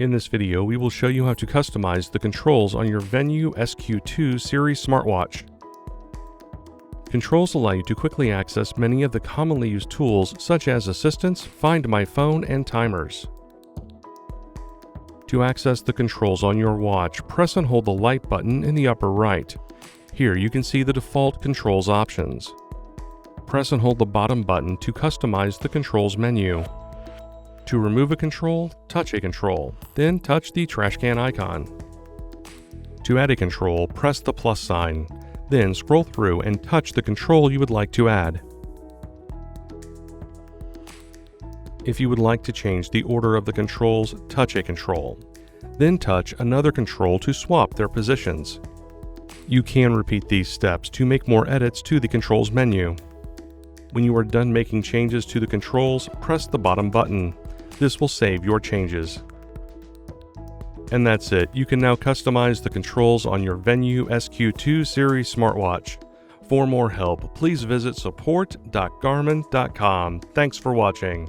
In this video, we will show you how to customize the controls on your Venu SQ2 series smartwatch. Controls allow you to quickly access many of the commonly used tools such as Assistants, Find My Phone, and timers. To access the controls on your watch, press and hold the light button in the upper right. Here you can see the default controls options. Press and hold the bottom button to customize the controls menu. To remove a control, touch a control, then touch the trash can icon. To add a control, press the plus sign, then scroll through and touch the control you would like to add. If you would like to change the order of the controls, touch a control, then touch another control to swap their positions. You can repeat these steps to make more edits to the controls menu. When you are done making changes to the controls, press the bottom button. This will save your changes. And that's it. You can now customize the controls on your Venu SQ2 series smartwatch. For more help, please visit support.garmin.com. Thanks for watching.